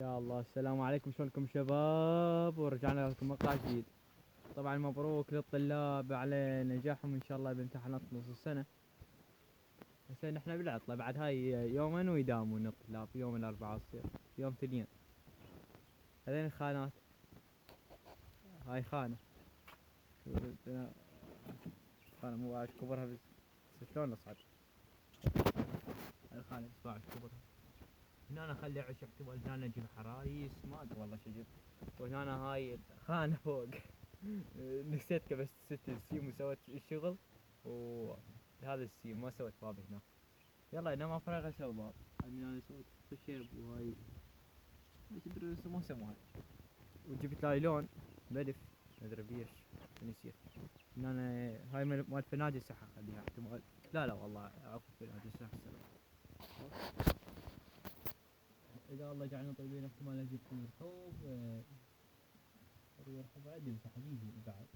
يا الله، السلام عليكم، شلونكم شباب؟ ورجعنا لكم مقطع جديد. طبعا مبروك للطلاب على نجاحهم ان شاء الله بامتحانات نص السنة. هسه نحنا بالعطلة بعد هاي يومين ويداومون الطلاب، يوم الاربعاء تصير يوم ثنين. هذين الخانات، هاي خانة، خانة مو بعرف كبرها بس شلون اصعد. هاي الخانة بس بعرف كبرها. هنا انا اخلي عش احتمال، هنا اجيب حرايس ما ادري والله شو اجيب. وهنا هاي خانة فوق نسيت كبست ست السيم وسويت الشغل، وهذا السيم ما سويت باب هنا. يلا انا ما فرغ اسوي باب، انا سويت خشب وهاي بس ادري مو سموها. وجبت لايلون بلف ما ادري بيش نسيت. ان انا هاي مال فناجل صح اخليها احتمال. لا والله عفوا فناجل صح السبب. اذا الله جعلنا طيبين احتمال اجيب الحوض. الحوض عندي بس حبيبي بعد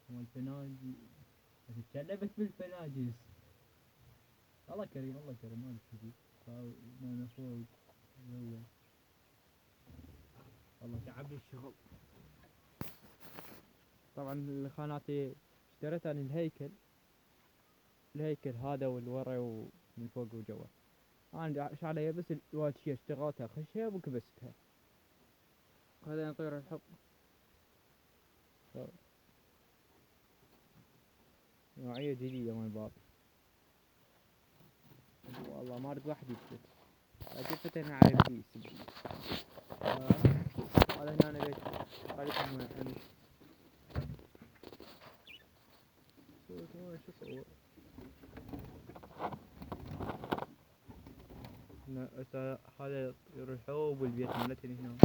مال فناجل. تشلبت بالفناجس. الله كريم الله كريم ما نشتكي. ما فوق هو. والله تعبني الشغل. طبعا الخانات اشتريتها عن الهيكل هذا والورا ومن فوق وجوا. انا ايش علي بس الواتشية اشتغلتها خشب وكبستها. هذا نطير الحب. نوعية جديدة من الباب. والله ما اريد واحد يكتب. جبت انا على البيس. هذا هنا انا بيت خليكم امش. شو صور هذا الرحوب والبيت مالتني هنا.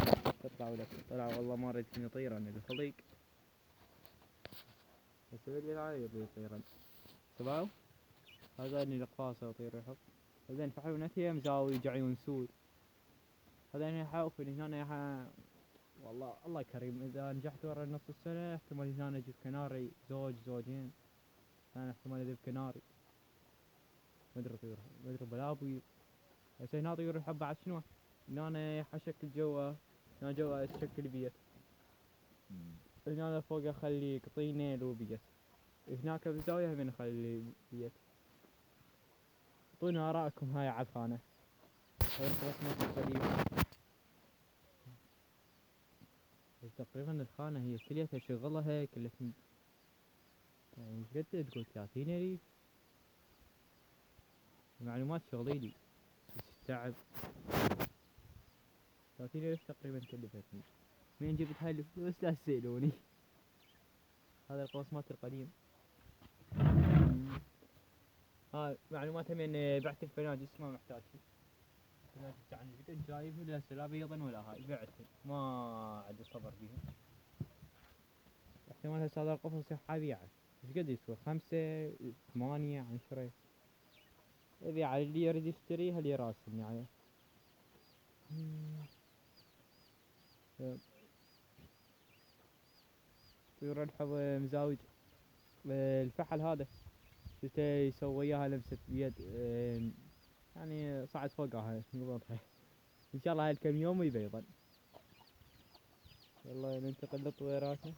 تطلع ولا طلع والله ما ريتني اطير انا الخليق. بس البيت علي يطير سباو. هذا اني القفاصة اطير رحب. زين فحونتي مزاوي جعيون سود. هذا اني حاوف هنا والله الله كريم اذا نجحت ورا نص السنة احتمال هنا اجيب كناري زوجين. انا احتمال اجيب كناري. ما ادري اطيرها ما ادري بلابي. بس هنا طيور الحب بعد شنو؟ هنا انا حشكل جوا. هنا جوا اشكل بيت. هنا فوق اخلي قطينة وبيت. هناك بالزاوية هم اخلي بيت. اعطونا ارائكم هاي على الخانة. هاي الرسمات القديمة. تقريبا الخانة هي كليتها شغلها كلتني. يعني ايش قد تقول 30 ريال. معلومات شغليلي بس تعب. 30 ريال تقريبا كلفتني. من جبت هاي الفلوس لا تسألوني. هذا القوسمات القديم. معلومات من بعت الفناجس ما محتاج شيء. الفناجس تاعني كنت جايبه لا بيضا ولا هاي بعتهم ما عندي صبر بيهم. احتمال هسه هذا القفص راح ابيعه. ايش قد يسوى 5 8 10. ابيعه اللي يريد يشتريها اللي راسم يعني. طيور الحظ مزاوج. الفحل هذا شفته يسوي وياها لمسة بيد. يعني صعد فوقها قبضها. ان شاء الله هاي الكم يوم يبيضن. يلا ننتقل لطويراتنا.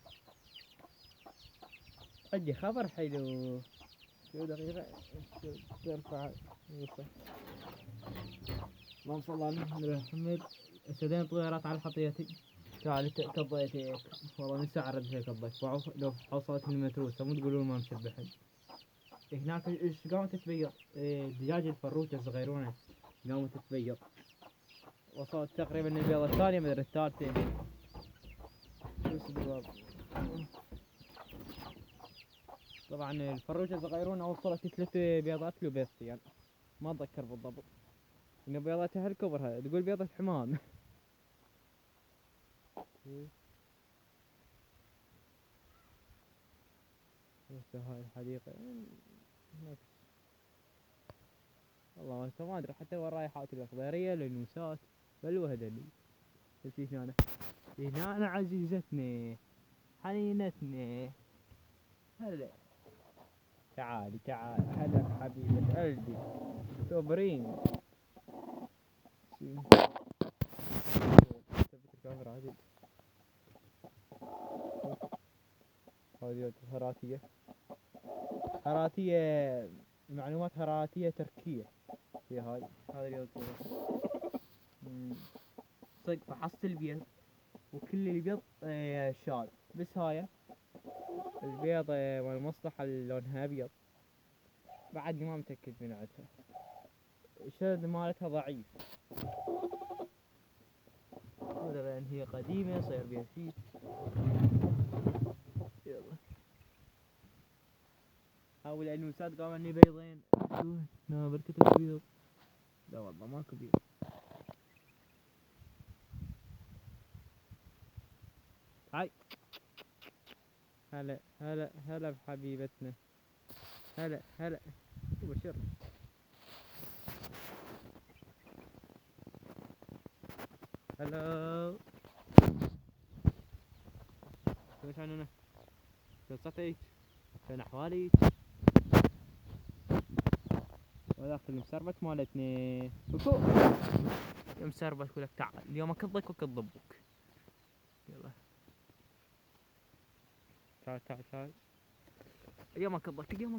عندي خبر حلو. شو دقيقة ترفع يوصل. اللهم صل على محمد. اسدين طويرات على حطيتي. تعال كبيت هيك. والله من ساعة ردت هيك كبيت. لو حصلت المتروسة مو تقولون ما مسبحين. هناك ايش قامت تتبيض. دجاج الفروتة صغيرونة قامت تتبيض. وصلت تقريبا البيضة الثانية مدري الثالثة. طبعا الفروشة الصغيرونة وصلت 3 بيضات له بيضتين. ما اتذكر بالضبط. ان بيضتها هالكبر تقول بيضة حمام. هاي الحديقة هناك. والله ما ادري حتى وين رايحات الخضيرية للنوسات بل هذلي. في هنا عزيزتنا حنينتنا. هلا تعالي هلا حبيبة قلبي. صبرين. هذه هراتية، هراتية معلومات هراتية تركية في هاي. هذا رياض صدق فحصت البيض وكل البيض شال، بس هاي البيض مال المصلحة اللي لونها أبيض بعدني ما متأكد من عدها، الشد مالتها ضعيف. هذا لأن هي قديمة يصير بيها شي. يلا حاول الأنوسات قام اني بيضين. شو لا بركة البيض، لا والله ماكو بيض. هاي هلا بحبيبتنا، هلا بشر. هلا شو شانونا، شو صحتك، شو احوالك؟ وذاك المسربك مالتنا وكو المسربك ولك تعال اليوم اكضك واكضبك. يلا تعال اليوم اكضك، اليوم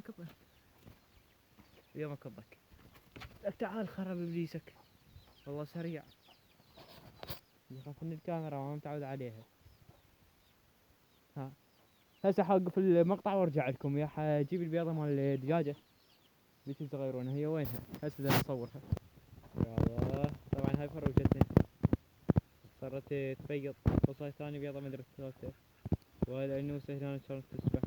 اكضك لك تعال خرب ابليسك والله سريع. يخاف من الكاميرا ما متعود عليها. ها هسه حوقف المقطع وارجع لكم. يا حجيب البيضة مال الدجاجة بيتي صغيرونها، هي وينها؟ هسه بدنا نصورها. يا الله طبعا هاي فروجتنا صارت تبيض، وصاي ثاني بيضة مدري ثلاثة. وهاي العنوسة هنا كانت تسبح.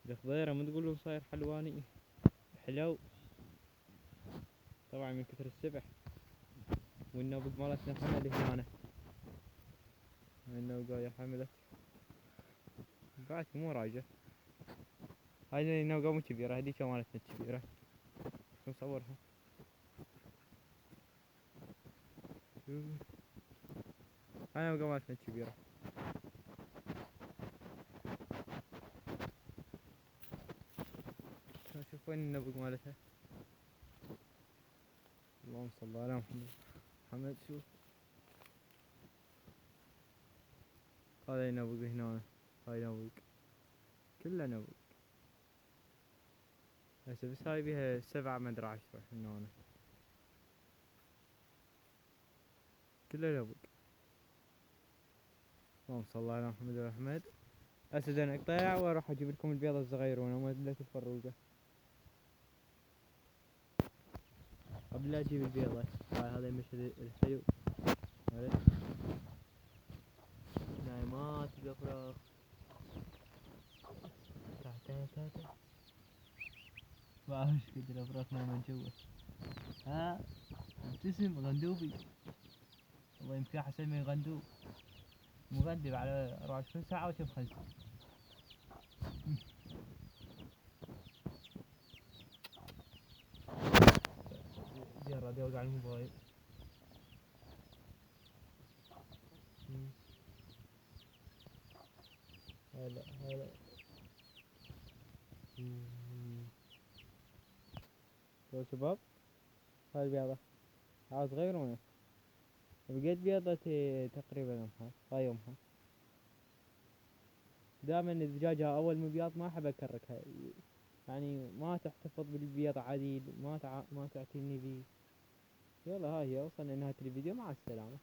الخضيرة مو تقولون صاير حلواني حلو طبعا من كثر السبح. والنوبق مالتنا حمل هنا، النوقة يا حملت بعد مو راجع. هاي النوقة مو كبيرة، هذيك مالتنا كبيرة شو نصورها. هاي النوقة مالتنا كبيرة. شوف وين النوق مالتها. اللهم صل على محمد. شوف هذا نوق هنا، هاي نوق كلها نوق. هسه بس هاي بيها 7 مدري 10 هنا كلها نوق. اللهم صل على محمد وأحمد. هسه بدنا نقطع واروح اجيب لكم البيضة الصغيرونة مالت الفروقة. قبل لا اجيب البيضة هذا المشهد الحلو عرفت نايمات الافراخ. تعال ما اعرفش قد الافراخ نايمة جوا. ها ابتسم غندوبي، والله يمكن احسن من غندوب. مغندب على 24 ساعة وتم خزن. جرب يوقع الموبايل. هلا يا شباب هاي البيضة عاوز غيرونه. بقيت بيضة تقريبا يومها هاي يومها. دائما الدجاجة اول مبيض ما احب اكركها، يعني ما تحتفظ بالبيض عديل، ما تعتني بيه. يلا هاي هي وصلنا لنهاية الفيديو، مع السلامة.